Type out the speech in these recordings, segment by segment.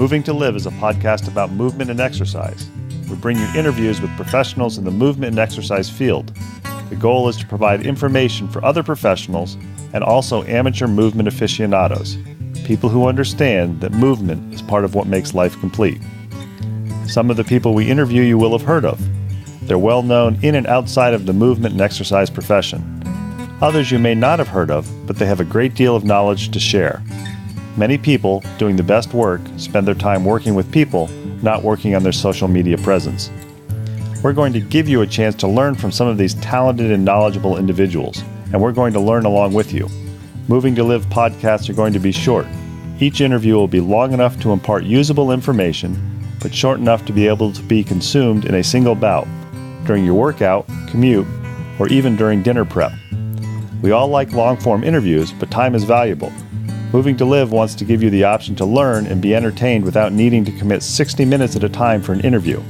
Moving to Live is a podcast about movement and exercise. We bring you interviews with professionals in the movement and exercise field. The goal is to provide information for other professionals and also amateur movement aficionados, people who understand that movement is part of what makes life complete. Some of the people we interview you will have heard of. They're well known in and outside of the movement and exercise profession. Others you may not have heard of, but they have a great deal of knowledge to share. Many people doing the best work spend their time working with people, not working on their social media presence. We're going to give you a chance to learn from some of these talented and knowledgeable individuals, and we're going to learn along with you. Moving to Live podcasts are going to be short. Each interview will be long enough to impart usable information, but short enough to be able to be consumed in a single bout, during your workout, commute, or even during dinner prep. We all like long-form interviews, but time is valuable. Moving to Live wants to give you the option to learn and be entertained without needing to commit 60 minutes at a time for an interview.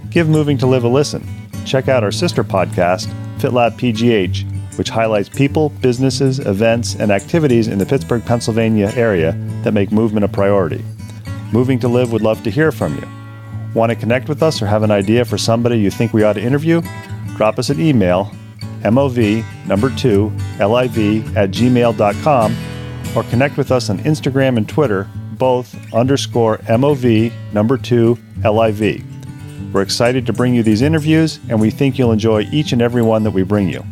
Give Moving to Live a listen. Check out our sister podcast, FitLab PGH, which highlights people, businesses, events, and activities in the Pittsburgh, Pennsylvania area that make movement a priority. Moving to Live would love to hear from you. Want to connect with us or have an idea for somebody you think we ought to interview? Drop us an email, mov2liv@gmail.com, or connect with us on Instagram and Twitter, both _mov2liv. We're excited to bring you these interviews, and we think you'll enjoy each and every one that we bring you.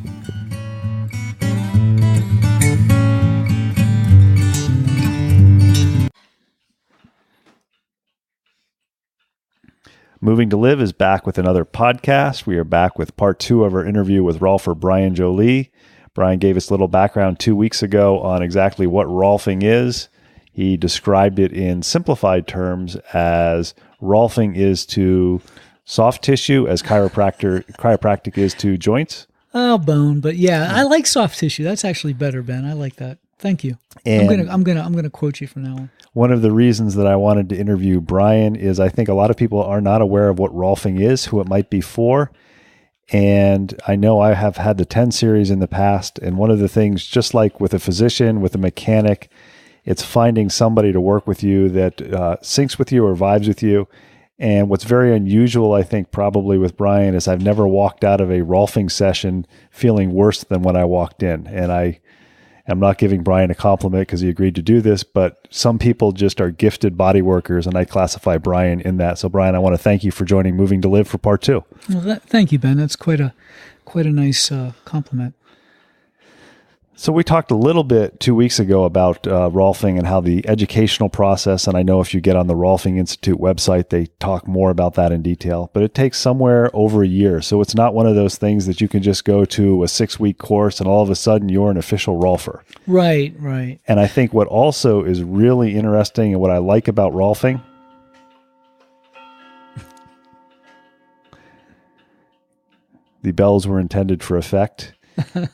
Moving to Live is back with another podcast. We are back with part 2 of our interview with Rolfer Brian Joly. Brian gave us a little background 2 weeks ago on exactly what rolfing is. He described it in simplified terms as rolfing is to soft tissue as chiropractic is to joints. Oh, bone, but yeah, I like soft tissue. That's actually better, Ben. I like that. Thank you. And I'm gonna quote you from now on. One of the reasons that I wanted to interview Brian is I think a lot of people are not aware of what rolfing is, who it might be for. And I know I have had the 10 series in the past. And one of the things, just like with a physician, with a mechanic, it's finding somebody to work with you that syncs with you or vibes with you. And what's very unusual, I think, probably with Brian is I've never walked out of a rolfing session feeling worse than when I walked in. And I'm not giving Brian a compliment because he agreed to do this, but some people just are gifted body workers, and I classify Brian in that. So, Brian, I want to thank you for joining Moving to Live for part 2. Well, thank you, Ben. That's quite a nice compliment. So we talked a little bit 2 weeks ago about rolfing and how the educational process, and I know if you get on the Rolfing Institute website, they talk more about that in detail, but it takes somewhere over a year. So it's not one of those things that you can just go to a 6-week course and all of a sudden you're an official rolfer. Right. And I think what also is really interesting and what I like about rolfing the bells were intended for effect.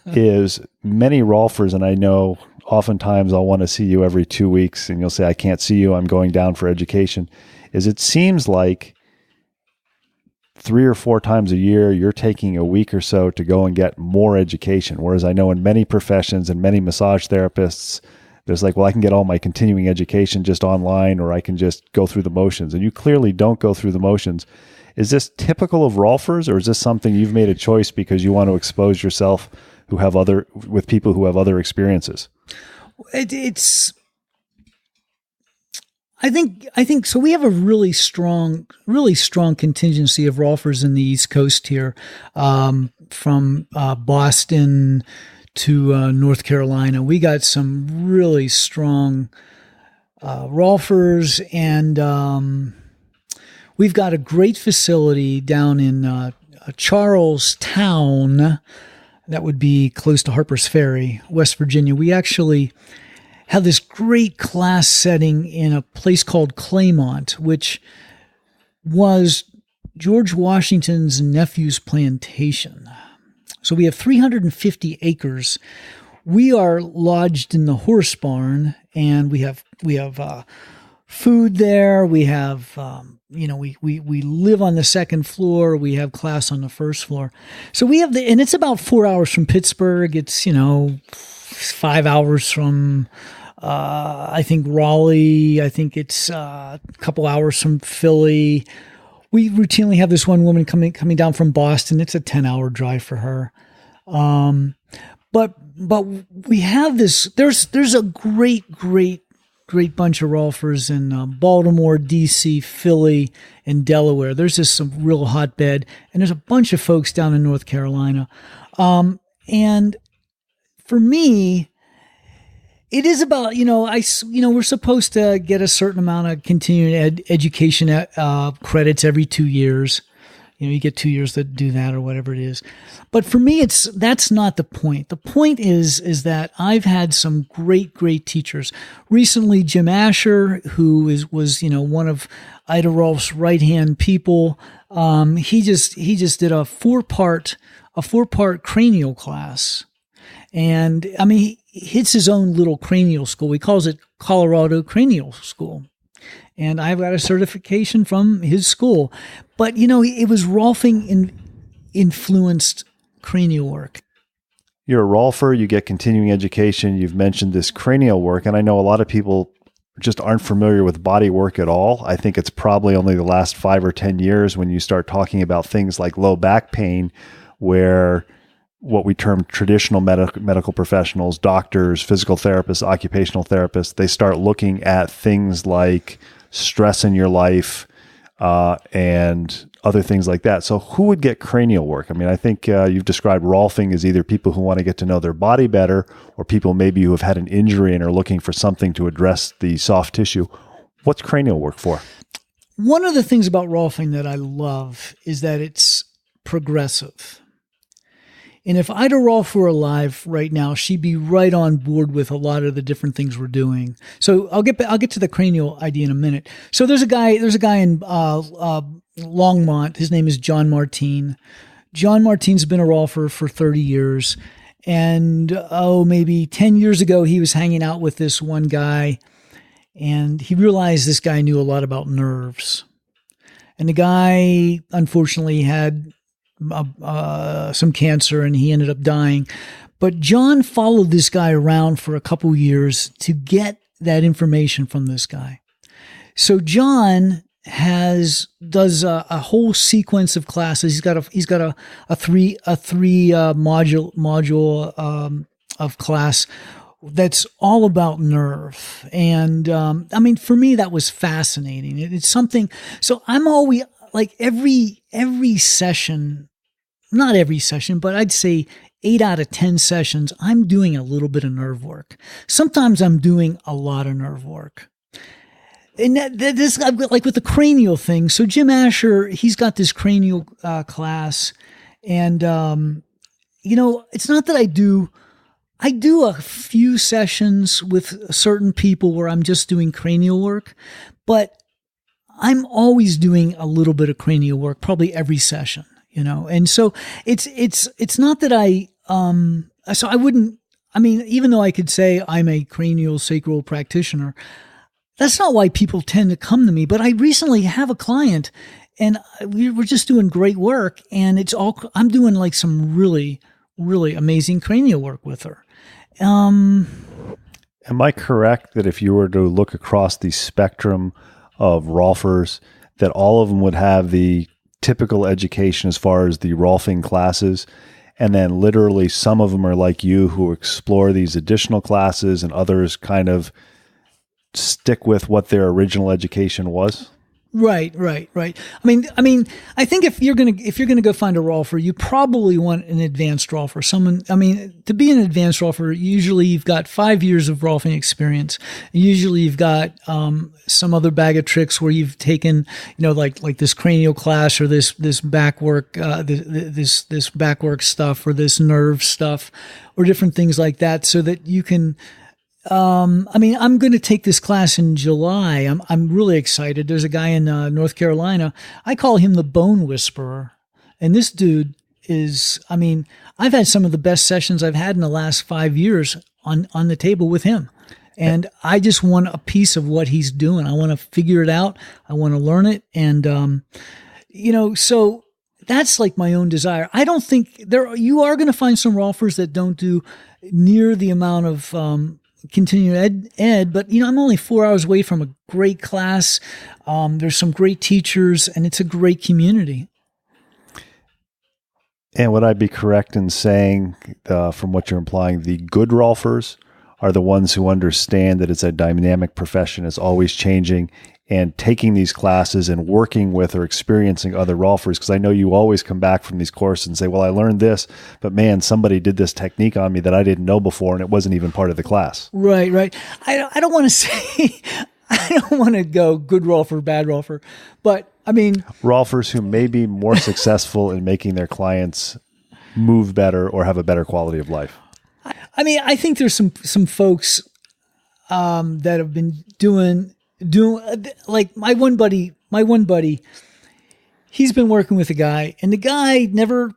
is many rolfers, and I know oftentimes I'll want to see you every 2 weeks and you'll say, I can't see you, I'm going down for education, is it seems like 3 or 4 times a year, you're taking a week or so to go and get more education. Whereas I know in many professions and many massage therapists, there's like, well, I can get all my continuing education just online, or I can just go through the motions. And you clearly don't go through the motions. Is this typical of rolfers, or is this something you've made a choice because you want to expose yourself with people who have other experiences? I think so. We have a really strong contingency of rolfers in the East Coast here, from Boston to North Carolina. We got some really strong rolfers, and we've got a great facility down in Charlestown. That would be close to Harper's Ferry, West Virginia. We actually have this great class setting in a place called Claymont, which was George Washington's nephew's plantation. So we have 350 acres. We are lodged in the horse barn, and we have food there. We have, we live on the second floor. We have class on the first floor. So we have and it's about 4 hours from Pittsburgh. It's, 5 hours from I think Raleigh. I think it's a couple hours from Philly. We routinely have this one woman coming down from Boston. It's a 10-hour drive for her. But we have this. There's a great bunch of Rolfers in Baltimore, DC, Philly, and Delaware. There's just some real hotbed, and there's a bunch of folks down in North Carolina. And for me, it is about, we're supposed to get a certain amount of continuing education credits every 2 years. You get 2 years to do that or whatever it is. But for me, that's not the point. The point is that I've had some great teachers. Recently, Jim Asher, who was one of Ida Rolf's right-hand people, he just did a four-part cranial class. And I mean, it's his own little cranial school. He calls it Colorado Cranial School. And I've got a certification from his school. But, it was Rolfing influenced cranial work. You're a Rolfer, you get continuing education. You've mentioned this cranial work, and I know a lot of people just aren't familiar with body work at all. I think it's probably only the last 5 or 10 years when you start talking about things like low back pain, where what we term traditional medical professionals, doctors, physical therapists, occupational therapists, they start looking at things like stress in your life and other things like that. So who would get cranial work? I mean, I think you've described Rolfing as either people who want to get to know their body better or people maybe who have had an injury and are looking for something to address the soft tissue. What's cranial work for? One of the things about Rolfing that I love is that it's progressive. And if Ida Rolf were alive right now, she'd be right on board with a lot of the different things we're doing. So I'll get to the cranial idea in a minute. So there's a guy in Longmont. His name is John Martine. John Martine's been a Rolfer for 30 years. And maybe 10 years ago, he was hanging out with this one guy, and he realized this guy knew a lot about nerves. And the guy, unfortunately, had some cancer, and he ended up dying. But John followed this guy around for a couple years to get that information from this guy. So John does a whole sequence of classes. He's got a three module of class that's all about nerve. And I mean, for me, that was fascinating. It's something. So I'm always like every session, not every session, but I'd say 8 out of 10 sessions, I'm doing a little bit of nerve work. Sometimes I'm doing a lot of nerve work. And this, like with the cranial thing. So Jim Asher, he's got this cranial class, and it's not that I do a few sessions with certain people where I'm just doing cranial work, but I'm always doing a little bit of cranial work, probably every session, And so it's not that so I wouldn't, I mean, even though I could say I'm a cranial sacral practitioner, that's not why people tend to come to me. But I recently have a client, and we're just doing great work, and I'm doing like some really, really amazing cranial work with her. Am I correct that if you were to look across the spectrum of Rolfers, that all of them would have the typical education as far as the Rolfing classes, and then literally some of them are like you who explore these additional classes, and others kind of stick with what their original education was? Right. I mean, I think if you're gonna go find a Rolfer, you probably want an advanced Rolfer. To be an advanced Rolfer, usually you've got 5 years of Rolfing experience. Usually you've got some other bag of tricks where you've taken, like this cranial class, or this back work, this back work stuff, or this nerve stuff, or different things like that, so that you can. I'm going to take this class in July. I'm really excited. There's a guy in North Carolina. I call him the Bone Whisperer. And this dude is, I've had some of the best sessions I've had in the last 5 years on the table with him. And I just want a piece of what he's doing. I want to figure it out. I want to learn it. And, so that's like my own desire. I don't think you are going to find some Rolfers that don't do near the amount of, continue ed, but I'm only 4 hours away from a great class. There's some great teachers, and it's a great community. And would I be correct in saying, from what you're implying, the good Rolfers are the ones who understand that it's a dynamic profession, it's always changing, and taking these classes and working with or experiencing other Rolfers? Because I know you always come back from these courses and say, well, I learned this, but man, somebody did this technique on me that I didn't know before, and it wasn't even part of the class. Right. I don't want to say, I don't want to go good Rolfer, bad Rolfer, but I mean, Rolfers who may be more successful in making their clients move better or have a better quality of life. I mean, I think there's some folks that have been doing like my one buddy. He's been working with a guy, and the guy never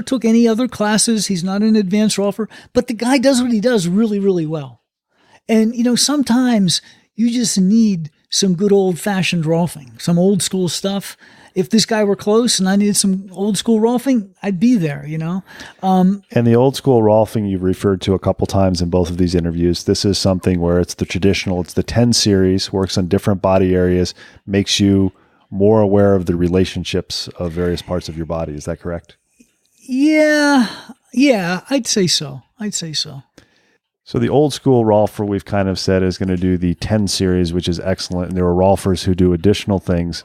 took any other classes. He's not an advanced Rolfer, but the guy does what he does really, really well. And sometimes you just need some good old-fashioned Rolfing, some old school stuff. If this guy were close and I needed some old school Rolfing, I'd be there, And the old school Rolfing you've referred to a couple times in both of these interviews, this is something where it's the traditional, it's the 10 series, works on different body areas, makes you more aware of the relationships of various parts of your body. Is that correct? Yeah, I'd say so. So the old school Rolfer, we've kind of said, is going to do the 10 series, which is excellent. And there are Rolfers who do additional things.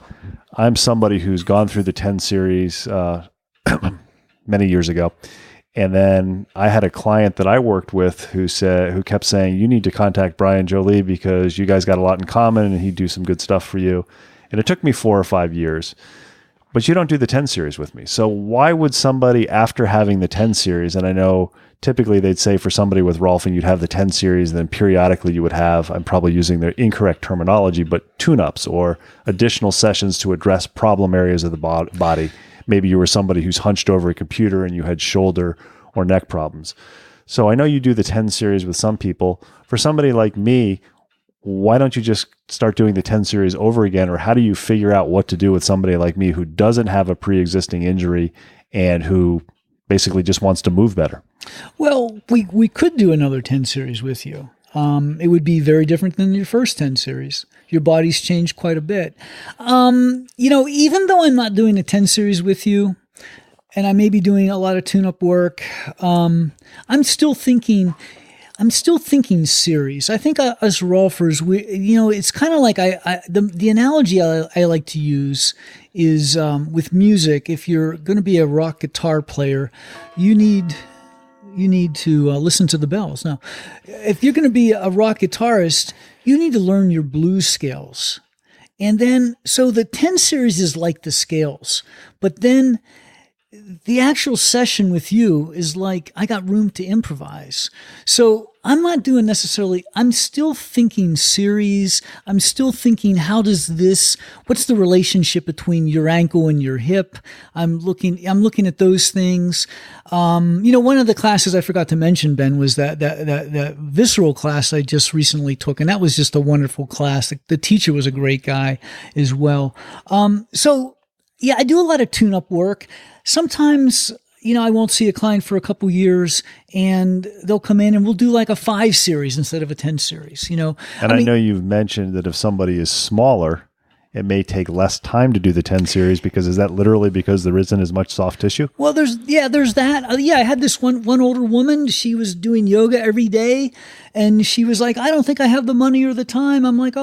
I'm somebody who's gone through the 10 series many years ago. And then I had a client that I worked with who kept saying, you need to contact Brian Joly because you guys got a lot in common and he'd do some good stuff for you. And it took me 4 or 5 years. But you don't do the 10 series with me. So why would somebody, after having the 10 series, and I know typically they'd say for somebody with Rolfing, you'd have the 10 series, and then periodically you would have, I'm probably using their incorrect terminology, but tune-ups or additional sessions to address problem areas of the body. Maybe you were somebody who's hunched over a computer and you had shoulder or neck problems. So I know you do the 10 series with some people. For somebody like me, why don't you just start doing the 10 series over again? Or how do you figure out what to do with somebody like me who doesn't have a pre-existing injury and who basically just wants to move better? Well, we could do another 10 series with you. It would be very different than your first 10 series. Your body's changed quite a bit. Even though I'm not doing a 10 series with you, and I may be doing a lot of tune-up work, I'm still thinking series. I think us Rolfers, it's kind of like the analogy I like to use is with music. If you're going to be a rock guitar player, you need to listen to the bells. Now, if you're going to be a rock guitarist, you need to learn your blues scales. And then, so the 10 series is like the scales, but then the actual session with you is like, I got room to improvise. So I'm not doing necessarily, I'm still thinking series. I'm still thinking, what's the relationship between your ankle and your hip? I'm looking at those things. One of the classes I forgot to mention, Ben, was that visceral class I just recently took. And that was just a wonderful class. The teacher was a great guy as well. Yeah, I do a lot of tune-up work. Sometimes, I won't see a client for a couple years, and they'll come in and we'll do like a 5 series instead of a 10 series, And I know you've mentioned that if somebody is smaller, it may take less time to do the 10 series is that literally because there isn't as much soft tissue? Well, there's that. I had this one older woman. She was doing yoga every day, and she was like, I don't think I have the money or the time. I'm like,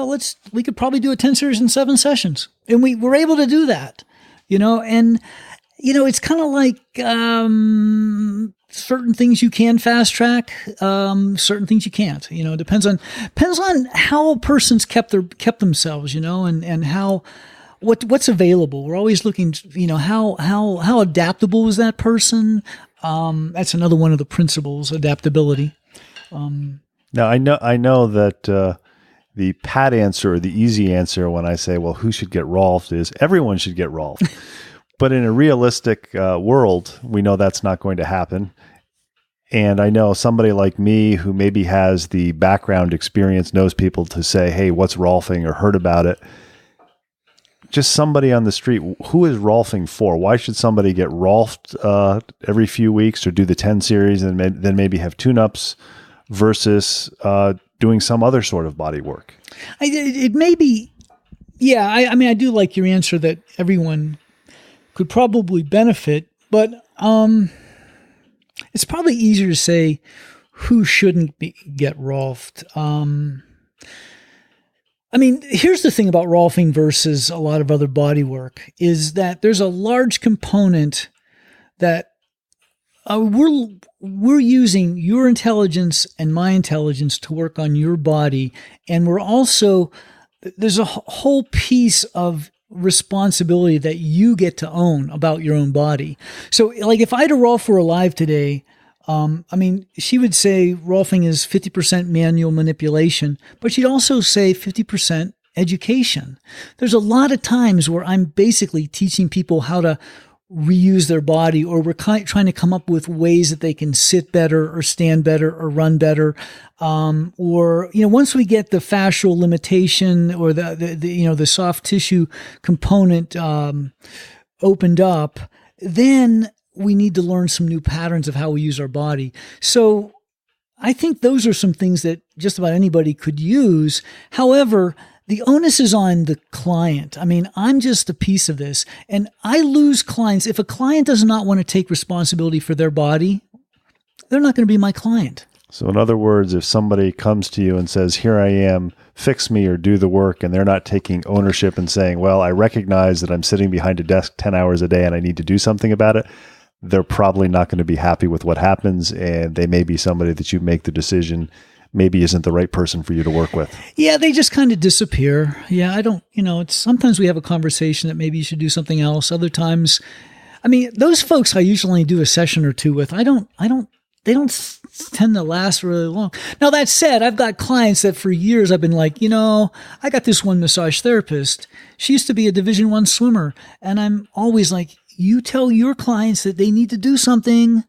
we could probably do a 10 series in 7 sessions. And we were able to do that. It's kind of like certain things you can fast track, certain things you can't. Depends on how a person's kept themselves, and how what's available. We're always looking, how adaptable is that person? That's another one of the principles, adaptability. Now I know that the pat answer or the easy answer when I say, well, who should get Rolfed is everyone should get Rolfed. But in a realistic world, we know that's not going to happen. And I know somebody like me who maybe has the background experience, knows people to say, hey, what's Rolfing, or heard about it. Just somebody on the street, who is Rolfing for? Why should somebody get Rolfed every few weeks or do the 10 series and then maybe have tune-ups versus doing some other sort of body work? It may be, yeah. I mean, I do like your answer that everyone could probably benefit, but it's probably easier to say who shouldn't get Rolfed. I mean, here's the thing about Rolfing versus a lot of other body work is that there's a large component that we're using your intelligence and my intelligence to work on your body. And there's a whole piece of responsibility that you get to own about your own body. So like if I had a Rolfer alive today, I mean, she would say Rolfing is 50% manual manipulation, but she'd also say 50% education. There's a lot of times where I'm basically teaching people how to reuse their body, or we're trying to come up with ways that they can sit better or stand better or run better. Or, once we get the fascial limitation or the soft tissue component, opened up, then we need to learn some new patterns of how we use our body. So I think those are some things that just about anybody could use. However, the onus is on the client. I mean, I'm just a piece of this, and I lose clients. If a client does not want to take responsibility for their body, they're not going to be my client. So in other words, if somebody comes to you and says, here I am, fix me or do the work, and they're not taking ownership and saying, well, I recognize that I'm sitting behind a desk 10 hours a day and I need to do something about it, they're probably not going to be happy with what happens, and they may be somebody that you make the decision maybe isn't the right person for you to work with. Yeah, they just kind of disappear. Yeah, I don't, it's sometimes we have a conversation that maybe you should do something else. Other times, I mean, those folks I usually do a session or two with, they don't tend to last really long. Now, that said, I've got clients that for years I've been like, I got this one massage therapist. She used to be a Division I swimmer. And I'm always like, you tell your clients that they need to do something.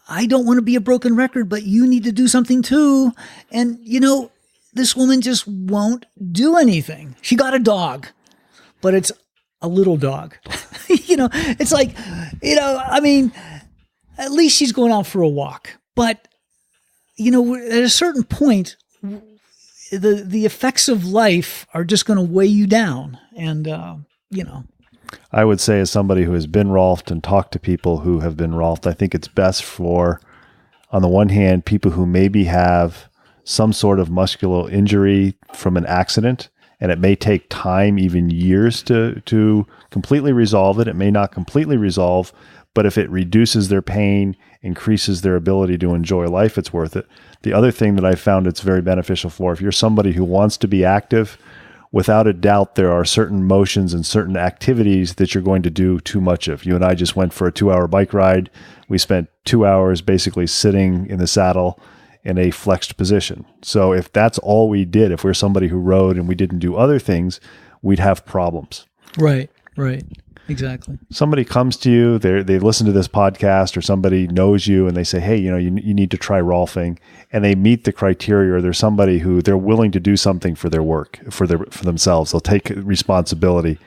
I don't want to be a broken record, but you need to do something too. And, this woman just won't do anything. She got a dog, but it's a little dog. It's like, I mean, at least she's going out for a walk. But, at a certain point, the effects of life are just going to weigh you down. And, I would say, as somebody who has been Rolfed and talked to people who have been Rolfed, I think it's best for, on the one hand, people who maybe have some sort of muscular injury from an accident, and it may take time, even years, to completely resolve it. It may not completely resolve, but if it reduces their pain, increases their ability to enjoy life, it's worth it. The other thing that I found it's very beneficial for, if you're somebody who wants to be active, without a doubt, there are certain motions and certain activities that you're going to do too much of. You and I just went for a 2-hour bike ride. We spent 2 hours basically sitting in the saddle in a flexed position. So if that's all we did, if we're somebody who rode and we didn't do other things, we'd have problems. Right. Exactly. Somebody comes to you, they listen to this podcast, or somebody knows you and they say, hey, you need to try Rolfing, and they meet the criteria, or there's somebody who they're willing to do something for their work, for themselves. They'll take responsibility.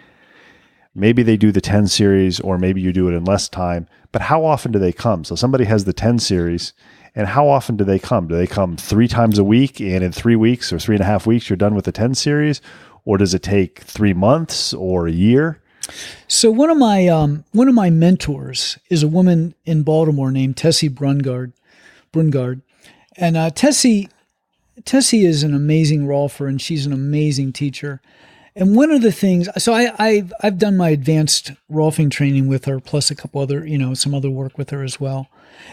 Maybe they do the 10 series, or maybe you do it in less time, but how often do they come? So somebody has the 10 series, and how often do they come? Do they come 3 times a week, and in 3 weeks or 3.5 weeks, you're done with the 10 series? Or does it take 3 months or a year? So one of my mentors is a woman in Baltimore named Tessie Brungard, and Tessie is an amazing Rolfer, and she's an amazing teacher. And one of the things, so I've done my advanced Rolfing training with her, plus a couple other, some other work with her as well.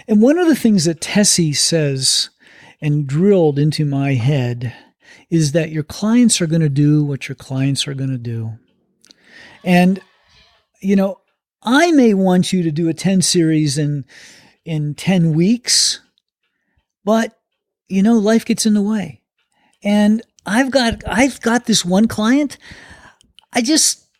And one of the things that Tessie says and drilled into my head is that your clients are going to do what your clients are going to do. And, I may want you to do a 10 series in 10 weeks, but, life gets in the way. And I've got this one client.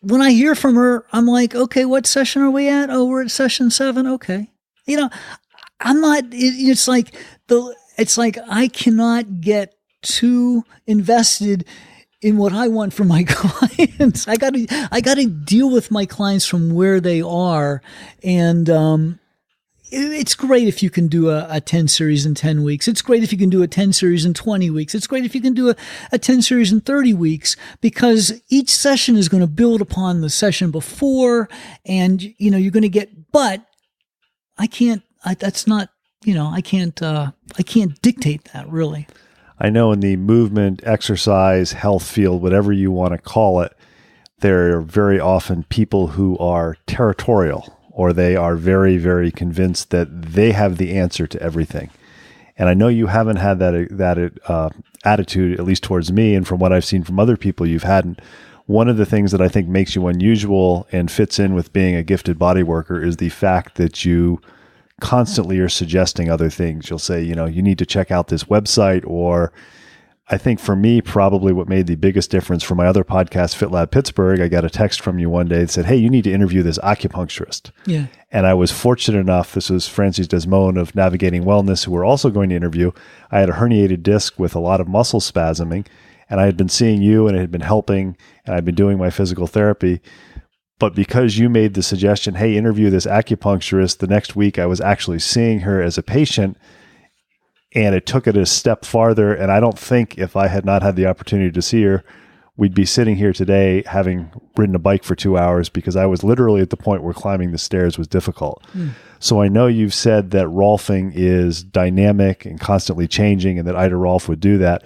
When I hear from her, I'm like, okay, what session are we at? Oh, we're at session 7. Okay. I'm not, it's like I cannot get too invested in what I want from my clients. I got to deal with my clients from where they are. And, it's great if you can do a 10 series in 10 weeks. It's great if you can do a 10 series in 20 weeks. It's great if you can do a 10 series in 30 weeks, because each session is going to build upon the session before, and, you're going to get, but I can't dictate that, really. I know in the movement, exercise, health field, whatever you want to call it, there are very often people who are territorial, or they are very, very convinced that they have the answer to everything. And I know you haven't had that attitude, at least towards me, and from what I've seen from other people, you've hadn't. One of the things that I think makes you unusual and fits in with being a gifted body worker is the fact that you constantly are suggesting other things. You'll say, you need to check out this website, or I think for me, probably what made the biggest difference for my other podcast, Fit Lab Pittsburgh, I got a text from you one day that said, hey, you need to interview this acupuncturist. Yeah. And I was fortunate enough, this was Francis Desmond of Navigating Wellness, who we're also going to interview. I had a herniated disc with a lot of muscle spasming, and I had been seeing you, and it had been helping, and I'd been doing my physical therapy. But because you made the suggestion, hey, interview this acupuncturist, the next week I was actually seeing her as a patient, and it took it a step farther. And I don't think if I had not had the opportunity to see her, we'd be sitting here today having ridden a bike for 2 hours, because I was literally at the point where climbing the stairs was difficult. So I know you've said that Rolfing is dynamic and constantly changing, and that Ida Rolf would do that.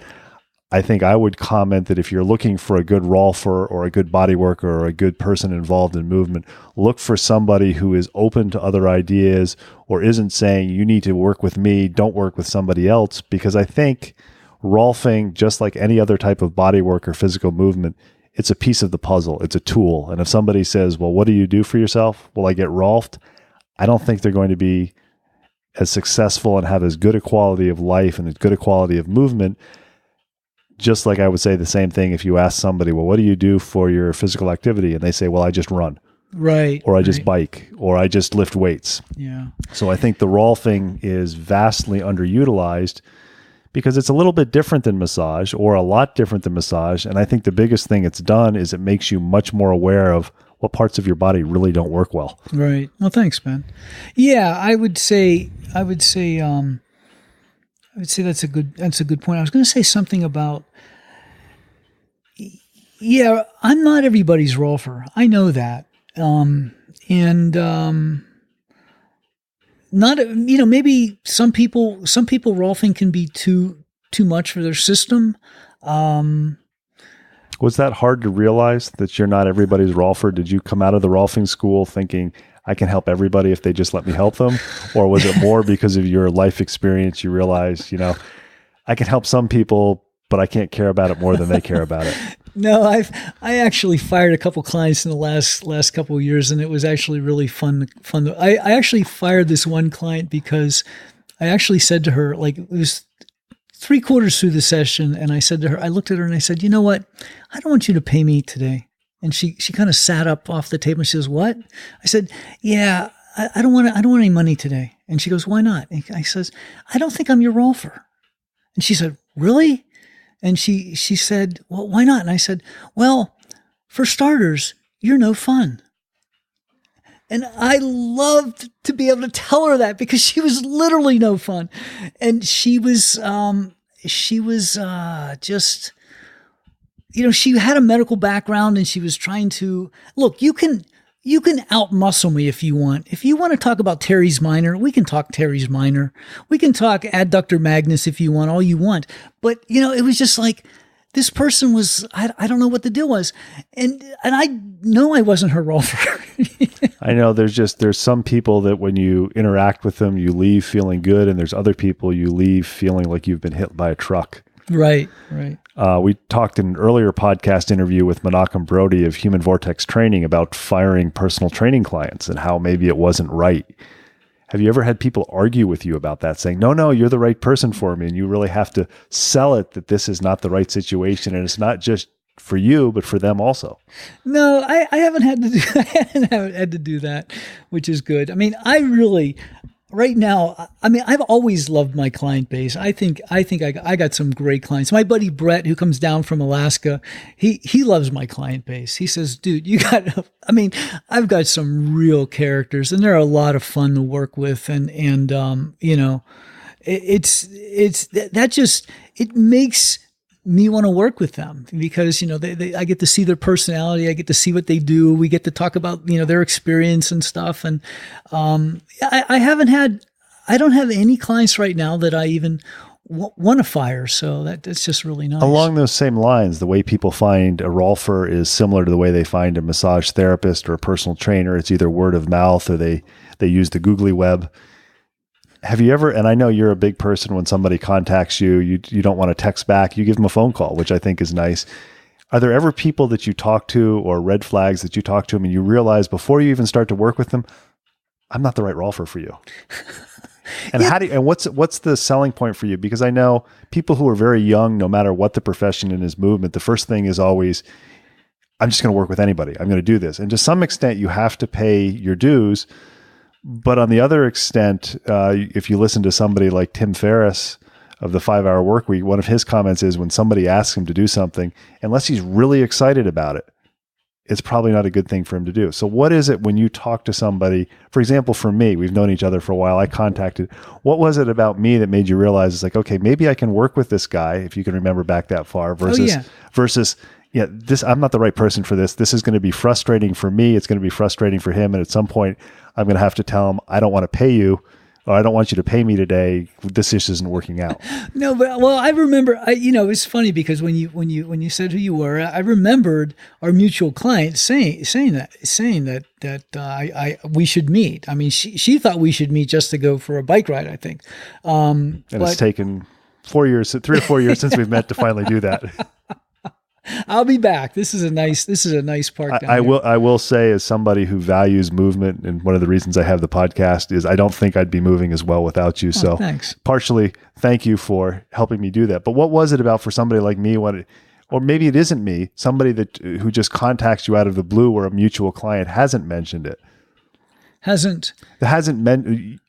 I think I would comment that if you're looking for a good Rolfer or a good body worker or a good person involved in movement, look for somebody who is open to other ideas, or isn't saying you need to work with me, don't work with somebody else. Because I think Rolfing, just like any other type of body work or physical movement, it's a piece of the puzzle. It's a tool. And if somebody says, well, what do you do for yourself? Well, I get Rolfed. I don't think they're going to be as successful and have as good a quality of life and as good a quality of movement. Just like I would say the same thing if you ask somebody, well, what do you do for your physical activity? And they say, well, I just run. Right. Or I just bike, or I just lift weights. Yeah. So I think the Rolfing is vastly underutilized, because it's a little bit different than massage, or a lot different than massage. And I think the biggest thing it's done is it makes you much more aware of what parts of your body really don't work well. Right. Well, thanks, Ben. Yeah, I would say that's a good point. I was going to say something about, I'm not everybody's Rolfer. I know that. Not, maybe some people Rolfing can be too much for their system. Was that hard to realize that you're not everybody's Rolfer? Did you come out of the Rolfing school thinking, I can help everybody if they just let me help them? Or was it more because of your life experience, you realized, I can help some people, but I can't care about it more than they care about it? No, I actually fired a couple clients in the last couple of years, and it was actually really fun. I actually fired this one client because I actually said to her, like, it was 3/4 through the session, and I said to her, I looked at her and I said, you know what? I don't want you to pay me today. And she kind of sat up off the table and she goes, what? I said, yeah, I don't want any money today. And she goes, why not? And I says, I don't think I'm your Rolfer. And she said, really? And she said, well, why not? And I said, well, for starters, you're no fun. And I loved to be able to tell her that, because she was literally no fun. And she was just, she had a medical background, and she was trying to, look, you can out-muscle me if you want. If you want to talk about teres minor, we can talk teres minor. We can talk adductor magnus if you want, all you want. But, it was just like, this person was, I don't know what the deal was. And I know I wasn't her Rolfer. I know there's some people that when you interact with them, you leave feeling good. And there's other people you leave feeling like you've been hit by a truck. Right. We talked in an earlier podcast interview with Menachem Brody of Human Vortex Training about firing personal training clients and how maybe it wasn't right. Have you ever had people argue with you about that, saying, no, you're the right person for me, and you really have to sell it that this is not the right situation, and it's not just for you, but for them also? No, I haven't had to do that, which is good. I mean, right now, I mean, I've always loved my client base. I think I got some great clients. My buddy Brett, who comes down from Alaska, he loves my client base. He says, dude, I mean, I've got some real characters and they're a lot of fun to work with. And you know, it makes me want to work with them because, you know, I get to see their personality. I get to see what they do. We get to talk about, you know, their experience and stuff. And, I don't have any clients right now that I even want to fire. So that's just really nice. Along those same lines, the way people find a Rolfer is similar to the way they find a massage therapist or a personal trainer. It's either word of mouth or they use the googly web. Have you ever, and I know you're a big person, when somebody contacts you, you don't want to text back, you give them a phone call, which I think is nice. Are there ever people that you talk to or red flags that you talk to them and you realize before you even start to work with them, I'm not the right Rolfer for you? And and what's the selling point for you? Because I know people who are very young, no matter what the profession in his movement, the first thing is always, I'm just going to work with anybody. I'm going to do this. And to some extent, you have to pay your dues. But on the other extent, if you listen to somebody like Tim Ferriss of the 5-Hour Workweek, one of his comments is when somebody asks him to do something, unless he's really excited about it, it's probably not a good thing for him to do. So what is it when you talk to somebody, for example, for me, we've known each other for a while, what was it about me that made you realize it's like, okay, maybe I can work with this guy, if you can remember back that far, versus I'm not the right person for this. This is going to be frustrating for me. It's going to be frustrating for him. And at some point I'm going to have to tell him, I don't want to pay you, or I don't want you to pay me today. This just isn't working out. No, but I remember, it's funny because when you said who you were, I remembered our mutual client saying that we should meet. I mean, she thought we should meet just to go for a bike ride, I think. And it's taken 3 or 4 years since we've met to finally do that. I'll be back. This is a nice park. I will say, as somebody who values movement, and one of the reasons I have the podcast is I don't think I'd be moving as well without you. So thanks. Partially, thank you for helping me do that. But what was it about for somebody like me, or maybe it isn't me, somebody who just contacts you out of the blue, where a mutual client hasn't mentioned it?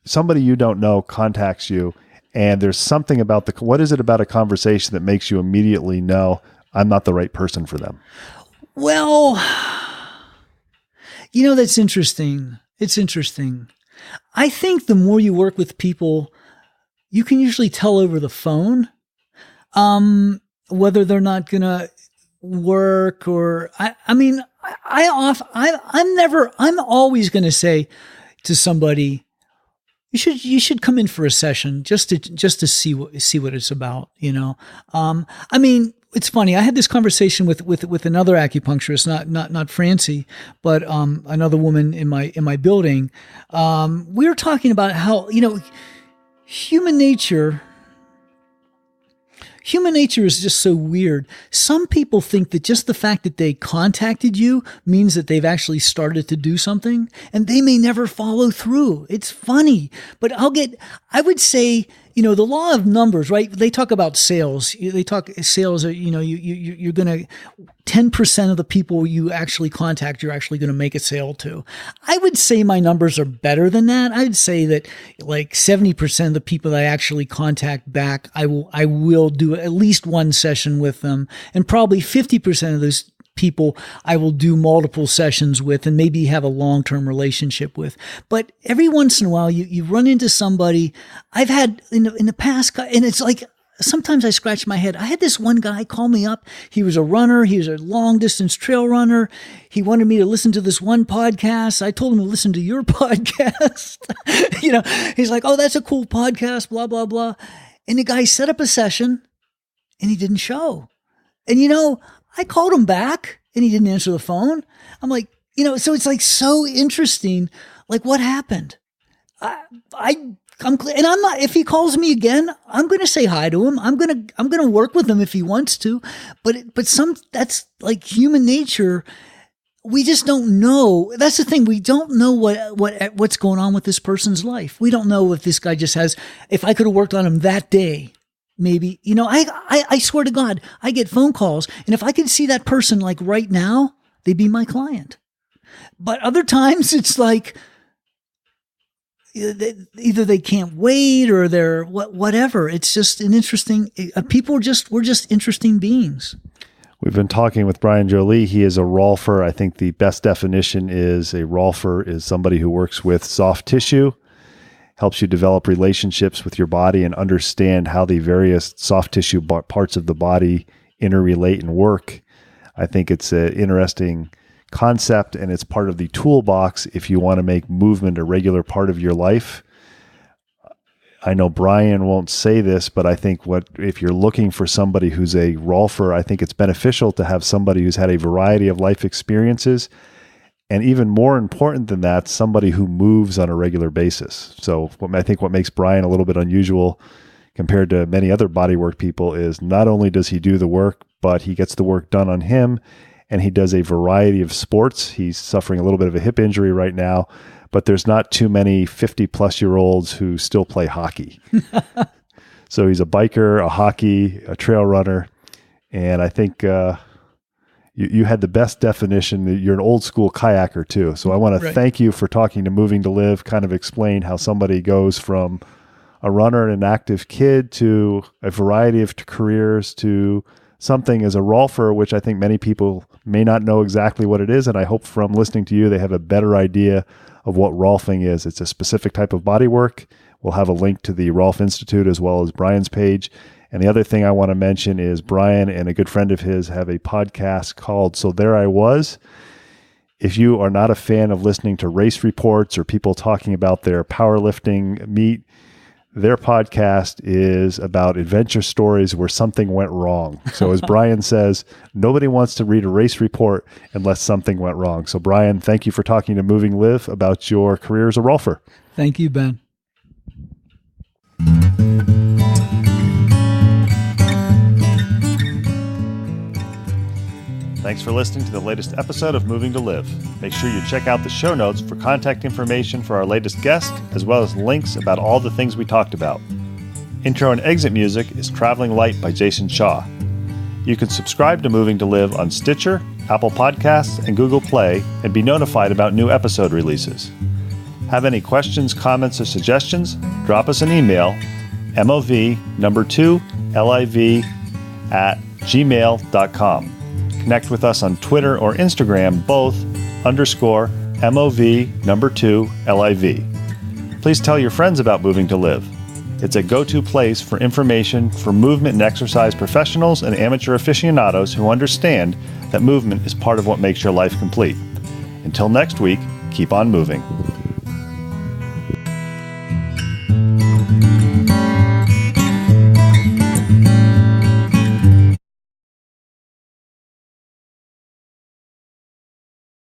Somebody you don't know contacts you, and there's something about what is it about a conversation that makes you immediately know I'm not the right person for them? Well, that's interesting. It's interesting. I think the more you work with people, you can usually tell over the phone, whether they're not going to work or, I'm always going to say to somebody, you should come in for a session just to see what it's about, It's funny. I had this conversation with another acupuncturist, not Francie, but another woman in my building. We were talking about how human nature is just so weird. Some people think that just the fact that they contacted you means that they've actually started to do something, and they may never follow through. It's funny, but I would say, the law of numbers, right? They talk about sales. They talk sales, you're going to, 10% of the people you actually contact, you're actually going to make a sale to. I would say my numbers are better than that. I'd say that like 70% of the people that I actually contact back, I will do at least one session with them. And probably 50% of those people I will do multiple sessions with and maybe have a long-term relationship with. But every once in a while you run into somebody I've had in the past, and it's like, sometimes I scratch my head. I had this one guy call me up. He was a runner. He was a long distance trail runner. He wanted me to listen to this one podcast. I told him to listen to your podcast. He's like, oh, that's a cool podcast, blah, blah, blah. And the guy set up a session and he didn't show. And, I called him back and he didn't answer the phone. I'm like, so it's like so interesting. Like, what happened? I'm not, if he calls me again, I'm going to say hi to him. I'm going to work with him if he wants to, but that's like human nature. We just don't know. That's the thing. We don't know what's going on with this person's life. We don't know if this guy just has, if I could have worked on him that day, maybe, I swear to God, I get phone calls, and if I could see that person like right now, they'd be my client. But other times it's like, either they can't wait or they're whatever. It's just an interesting, we're just interesting beings. We've been talking with Brian Joly. He is a Rolfer. I think the best definition is a Rolfer is somebody who works with soft tissue, helps you develop relationships with your body and understand how the various soft tissue parts of the body interrelate and work. I think it's an interesting concept, and it's part of the toolbox if you want to make movement a regular part of your life. I know Brian won't say this, but I think if you're looking for somebody who's a Rolfer, I think it's beneficial to have somebody who's had a variety of life experiences, and even more important than that, somebody who moves on a regular basis. So I think what makes Brian a little bit unusual compared to many other bodywork people is not only does he do the work, but he gets the work done on him, and he does a variety of sports. He's suffering a little bit of a hip injury right now, but there's not too many 50-plus-year-olds who still play hockey. So he's a biker, a hockey, a trail runner, and I think you had the best definition. You're an old-school kayaker, too. So I want to thank you for talking to Moving2Live, kind of explain how somebody goes from a runner and an active kid to a variety of careers to something as a Rolfer, which I think many people may not know exactly what it is. And I hope from listening to you, they have a better idea of what Rolfing is. It's a specific type of body work. We'll have a link to the Rolf Institute as well as Brian's page. And the other thing I want to mention is Brian and a good friend of his have a podcast called So There I Was. If you are not a fan of listening to race reports or people talking about their powerlifting meet, their podcast is about adventure stories where something went wrong. So as Brian says, nobody wants to read a race report unless something went wrong. So Brian, thank you for talking to Moving2Live about your career as a Rolfer. Thank you, Ben. Thanks for listening to the latest episode of Moving2Live. Make sure you check out the show notes for contact information for our latest guest, as well as links about all the things we talked about. Intro and exit music is Traveling Light by Jason Shaw. You can subscribe to Moving2Live on Stitcher, Apple Podcasts, and Google Play, and be notified about new episode releases. Have any questions, comments, or suggestions? Drop us an email, mov2liv@gmail.com. Connect with us on Twitter or Instagram, both _MOV2LIV. Please tell your friends about Moving2Live. It's a go-to place for information for movement and exercise professionals and amateur aficionados who understand that movement is part of what makes your life complete. Until next week, keep on moving.